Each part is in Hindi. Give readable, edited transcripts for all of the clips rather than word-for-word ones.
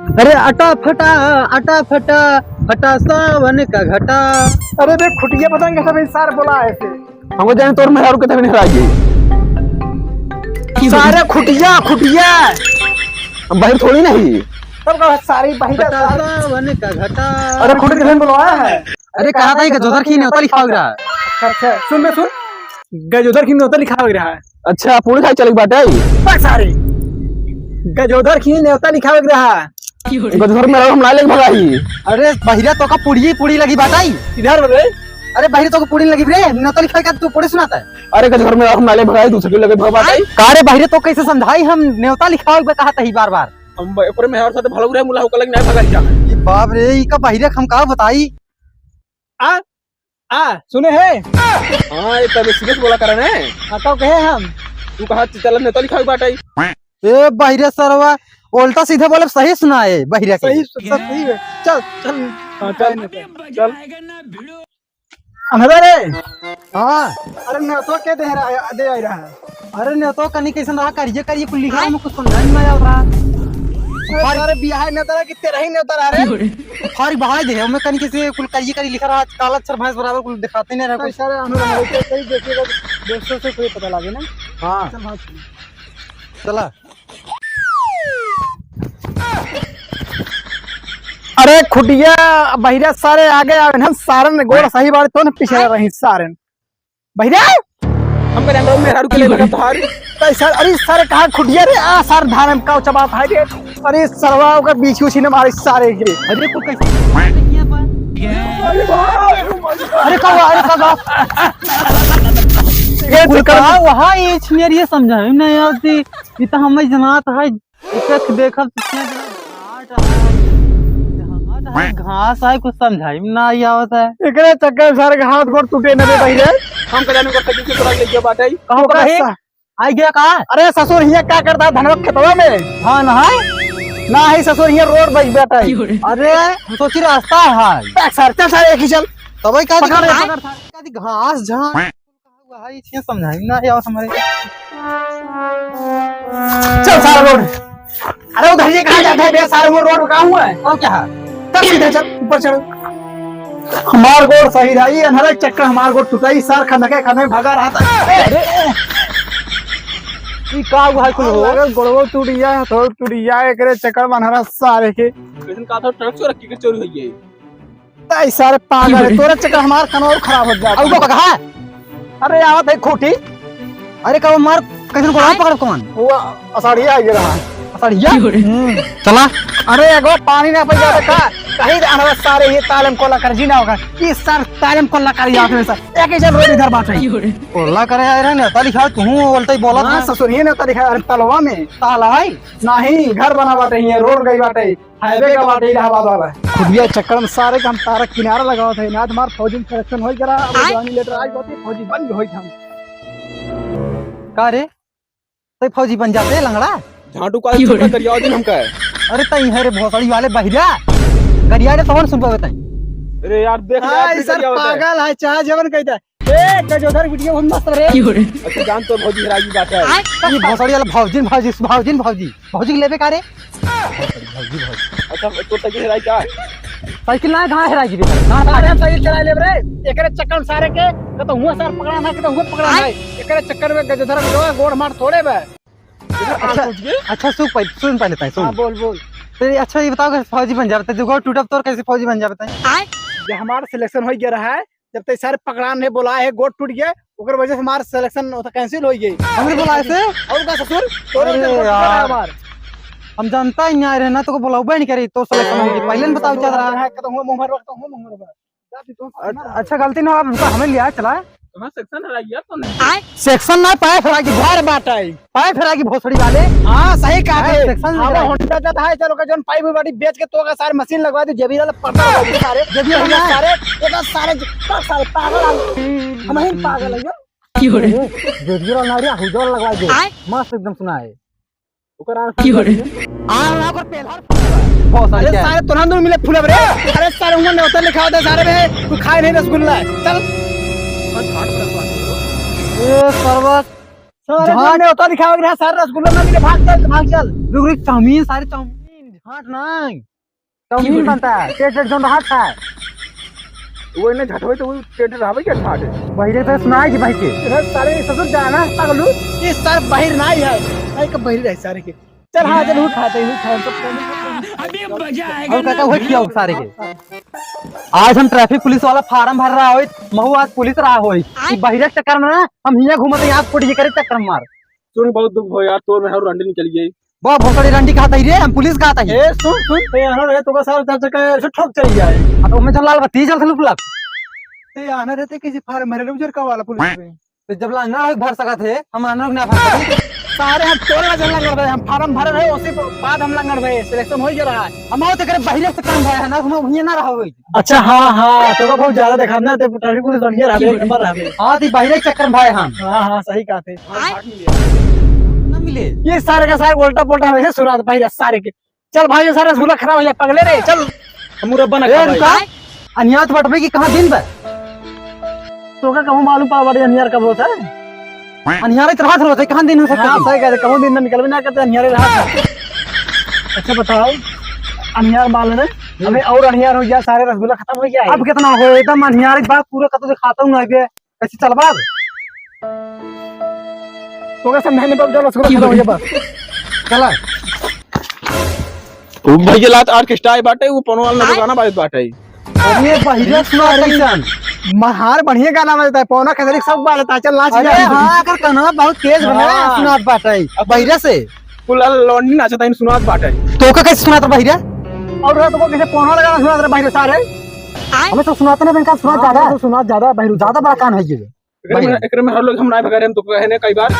अरे अटा फटा फटा सावन का घटा। अरे देख खुटिया बताएंगे सब सारे बोला ऐसे हमको जाने तोर में और कितने हराई सारे खुटिया खुटिया बाहर थोड़ी नहीं सब का सारी फटा सावन का घटा। अरे खुट किसने बुलवाया है? अरे कहा था कि जोधर की न्योता लिखा हो रहा है। अच्छा सुन मैं सुन गजोधर की न्योता लिखा हो रहा है। अच्छा पूरी खाई चल बाटे बस सारे गजोधर की न्योता लिखा हो रहा है। घर में हम ला लेके भगाई। अरे बहिरा तो का पुड़ी लगी बाटाई। इधर बोले अरे बहिरा तो का पुड़ी लगी रे न्योता लिखा का तू पुड़ी सुनाता है। अरे घर में हम ला ले भगाई दूसरे लगे भगाई कारे बहिरे तो कैसे समझाई हम न्योता लिखा हो कहा था ही बार बार। हम ऊपर में हर साथ भलो रे मुला होकर लग नहीं भगाई जा। ये बाप रे ई का बहिरे हम का बताई। आ सुने है हां ये तब सीरियस बोला करन है। तो कहे हम तू कहा चल ने तो लिखाई बाटे ए बहिरे सरवा उल्टा सीधे बोले सही सुनाए बहिरे के। सही सब सही है। चल चल हां चल अंदर रे। हां अरे न्योता के दे आ रहा है। अरे न्योता कनी कैसे रहा करिए कुल लिखा हम कुछ समझ नहीं आ रहा। अरे बियाह न्योता कितने रही न्योता रे फारी बहाई दे हमें कनी कैसे कुल करिए लिखा रहा काला अक्षर भैंस बराबर कुल दिखाते नहीं रहा। सारे अनुराग सही देखिएगा दोस्तों से कोई पता लगे ना। हां चला। अरे खुटिया बहिरा सारे आगे आवे हम सारन गोड़ सही बात तो न पीछे रही सारन बहिरा हम मेरे अंदर में हारू के ले भगा तोहार सर अरे सर कहा खुटिया रे आ सर धान का चबा भाई रे अरे सरवा का बीच उसी ने मारे सारे के अरे को कैसे अरे का ये का वहां ये समझाई नहीं आती ये तो हम जनात है देख देखब घास है कुछ समझाई ना आवत है। एकरे चक्कर सर के हाथ गोड़ टूटे न दे बहिरे हम का जाने को खड़ी से तोरा ले गया बाटे कहो कहे आई गया का। अरे ससुर हिया क्या करता धनवा खेतवा में हां ना है ना है ससुर हिया रोड बज बैठा है। अरे सोची रास्ता है सर चल सर एक ही चल तबई का घास झाड़ वहां ये समझाई ना आवत हमारे। चल सारा रोड अरे उधर ये कहां जाता है बे सारा वो रोड कहां हुआ है और क्या है चल सीधे चल ऊपर चढ़ हमार गोड़ सही रही अनहरा चक्कर हमार गोड़ टूटाई सर खनके भगा रहा था। अरे ई का हुआ कुल हो गोड़वो टूट गया तो टूट गया एकरे चक्कर में अनहरा सारे के लेकिन का तो ट्रक से रखी के चोरी हुई है ताई सारे पागल है तोरा चक्कर हमार कनौर खराब हो जाता। अब को कहा अरे आवत है खोटी अरे का मार कैसे को पकड़ कौन वो असाड़िया आ गया अड़िया चला। अरे एगो पानी ना पड़ जाता का कहीं अनहरा सारे ये तालम कोला कर जीना होगा इस सर तालम कोला कर याद में सर एक ही चल रोड इधर बात है ओला करे आ रहा ने ताली खा तू बोलते ही बोला हां ससुर ये ना दिखा अरे तलवा में ताला है नहीं घर बना बाटे ये रोड गई बाटे हाईवे का बाटे इलाहाबाद वाला खुदिया चक्कर में सारे काम तारा किनारा लगाओ थे ना हमार फौजी सिलेक्शन होई जरा अब जवानी लेटर आई बात फौजी बन होई हम का रे तई फौजी बन जाते लंगड़ा झाटू का चुका करिया दिन हम का अरे तई है रे भोसड़ी वाले बहिरा गरिया रे तवन सुन पावे तई। अरे यार देख हां सर पागल है चाह जवन कहता ए गजोधर वीडियो बहुत मस्त रे अच्छा जान तो भौजी हराई बात है ये भोसड़ी वाला भौजी के लेबे का रे अच्छा तो तक हराई का साइकिल ना कहां हेरा जी अरे साइकिल चला ले रे एकरे चक्कर में सारे के तो हुआ सर पकड़ा ना के तो हुआ पकड़ा ना एकरे चक्कर में गजोधर गोड़ मार थोड़े बे। अच्छा सुन पहले तई सुन बोल तो अच्छा ये बताओ कैसे फौजी बन जाते जुगाड़ टूटब तो कैसे फौजी बन जाते ये हमारा सिलेक्शन हो गया रहा है जब तक सारे पकड़ान ने बोला है गोड़ टूट गया ओकर वजह से हमारा सिलेक्शन कैंसिल हो गई हमने बोला ऐसे और का ससुर अरे यार हम जानता ही नहीं रहना तो को बुलाऊबे नहीं करी तो सिलेक्शन होगी पहले न बताओ चल रहा है कहता हूं मुंहर वक्त हूं मुंहर अच्छा गलती ना हमें लिया चला तुम्हारा सेक्शन हराई यार तूने सेक्शन ना पाए फेरा की घर बाटाई पाए फेरा की भोसड़ी वाले। हां सही कहा है सेक्शन हमारा होंडा जाता है चलो का जोन पाइप बाड़ी बेच के तो का सारे मशीन लगवा दे जेबी वाला पड़ता है सारे जेबी वाला सारे ये तो सारे पागल हम ही पागल है की हो रे जेबी वाला नारिया हुजोर लगवा दे मस्त एकदम सुना है ओकर की हो रे आ पर पेलहर भोसड़ी अरे सारे तुरंत मिले फूले रे अरे सारे उंगल ने उतर लिखा होता है सारे में तू खाए नहीं रसगुल्ला चल ए सर्वत जहां ने उतर लिखा होगा सारे रसगुल्ला ना मिले भाग चल रुक रुक चाउमीन सारे चाउमीन हाथ नहीं चाउमीन बनता है टेट जो हाथ है वो इन्हें झटवे तो वो टेट रहबे क्या ठाट है। बहिरे तो सुनाई जी भाई के इधर सारे ससुर जाना पागलू ये सर बाहर नहीं है नहीं का बाहर है सारे के चल हाँ चल वो खाते हैं सब और काका वही किया सारे के आज हम ट्रैफिक पुलिस वाला फार्म भर रहा होई महू आज पुलिस रहा होई कि बहिरे के चक्कर में ना हम हिया घूमते यहाँ कोटी करे चक्कर मार सुन बहुत दुख हो यार तोर में हर रंडी निकल गई। बहुत भोसड़ी रंडी कहा रे हम पुलिस कहा था ए सुन सुन ते आना रे तो का सारा चाचा का ऐसे ठोक चली जाए तो मैं लाल बत्ती जल थलुप लग ते आना रहते किसी फार्म भरे उजर का वाला पुलिस में तो जब ना भर सका थे हम अनर ना भर सके सारे हम तोड़ा चलना कर रहे हम फार्म भर रहे उसी बाद हम लंगर रहे सिलेक्शन हो जा रहा है हम तो करे बहिरे से काम है ना हम हिया ना रहा होई अच्छा हाँ हाँ तो बहुत ज्यादा देखा ना ते ट्रैफिक पुलिस बढ़िया रहा एक नंबर रहा हां ती बहिरे के चक्कर भाई हम हाँ हाँ सही कहा थे ना मिले ये सारे का सारे उल्टा पुल्टा है सुना भाई सारे के चल भाई सारा झूला खराब हो जाए पगले रे चल मुरब्बा ना ए खा रुका अनियात बटवे की कहां दिन पर तो का कहूं मालूम पा बड़ी अनियार कब होता है अनियारे तरह से होते कहां दिन हो सकता हाँ सही कहते कहूं दिन ना निकल भी ना करते अनियारे रहा था अच्छा बताओ अनियार माल है अबे और अनियार हो गया सारे रसगुल्ला खत्म हो गया अब कितना हो एकदम अनियारे बात पूरा कतो दिखाता हूं ना के कैसे चलबा तो का समझाने पर जो रसगुल्ला खत्म हो गया बस चला वो भैया लात ऑर्केस्ट्रा आई बाटे वो पनवाल ना गाना बाजत बाटे। अरे बहिरे सुना कैसन महार बढ़िया गाना बजता है पौना खतरी सब बाजता है चल नाच अरे हां अगर कना बहुत तेज बने सुनात बाटे बहिरे से कुल लौंडी नाचता इन सुनात बाटे। तो का कैसे सुनाता बहिरे और रात को कैसे पौना लगाना सुना रहे बाहर सारे हमें तो सुनाते ना इनका सुना ज्यादा तो सुना ज्यादा बाहर ज्यादा बड़ा कान है ये एकरे में हर लोग हम ना भगा रहे हम तो कहने कई बार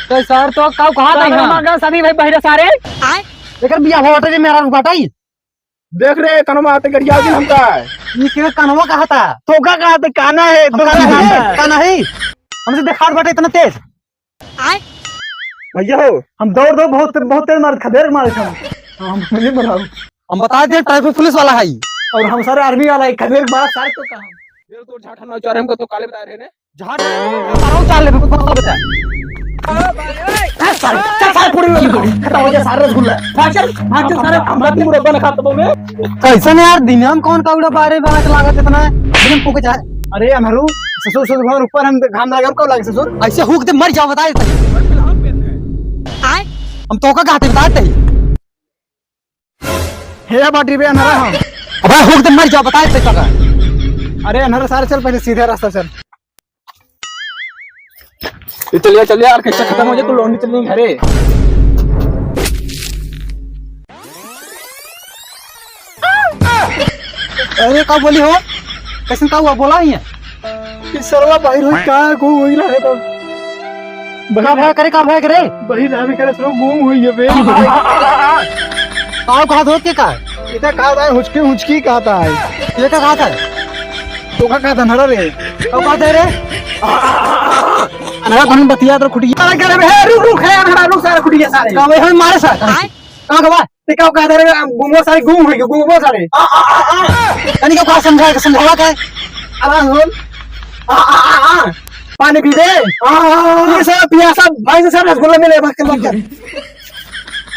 तो सर तो काऊ कहा था मांगा सभी भाई बाहर सारे लेकिन बिया होटल में मेरा बाटाई देख रे कनमा आते गरिया दिन हमका ये के कनवा कहा था तो का कहा था काना है तो काना है हमसे देखा बाटे इतना तेज भैया हो हम दौड़ दो बहुत बहुत तेज मारे खदेर मारे थे हम नहीं बनाओ हम बता दे ट्रैफिक पुलिस वाला है और हम सारे आर्मी वाला है खदेर बात सारे तो कहा ये तो झाठा ना चार हमको तो काले बता रहे ने झाट मारो चाल ले को बता चल सारे पूरी खत्म हो गया सारे रसगुल्ला चल सारे हमरा तीन मुरब्बा ना खाता में कैसे ने यार दिन हम कौन काउड़ा बारे वाला के लागत इतना दिन पुके जाए अरे अमरू ससुर ससुर घर ऊपर हम घाम लगा कब लगे ससुर ऐसे हुक दे मर जाओ बताए हम तो का कहते बताते हे बाटी पे अनहरा हम अबे हुक दे मर जाओ बताए का अरे अनहरा सारे चल पहले सीधा रास्ता चल ये चलिए ऑर्केस्ट्रा खत्म हो जाए तो लौंडी चलनी घरे। अरे का बोली हो कैसे का हुआ बोला ही है कि सरवा बाहर हुई का घूम हुई रहे तो का भय करे बाहर रहे करे सब घूम हुई है बे काव कहा धोत के का इतना कहा था हुचकी हुचकी कहता है ये का कहा था तो का कहता नड़ा रे अब कहा दे रे अनहरा धन बतिया तो खुटिया अरे करे है रुक है अनहरा रुक सारे खुटिया सारे का वे हम मारे सा का गवा ते का कहता रे घूमो सारे घूम हुई घूमो सारे यानी का कहा समझावा का आराम हो पानी पी दे ये सब पियासा भाई से सब रसगुल्ला मिले बक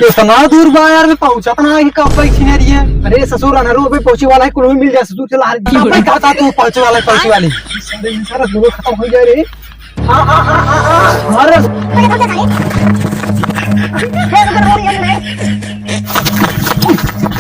कितना दूर बा यार में पहुंचा तना कि कब पे छिनेरी है अरे ससुर अनहरो पे पहुंची वाला है कोई मिल जाए ससुर चला हर कब पे कहता तू पहुंचे वाली सारे सारा रसगुल्ला खत्म हो जाए रे Hey,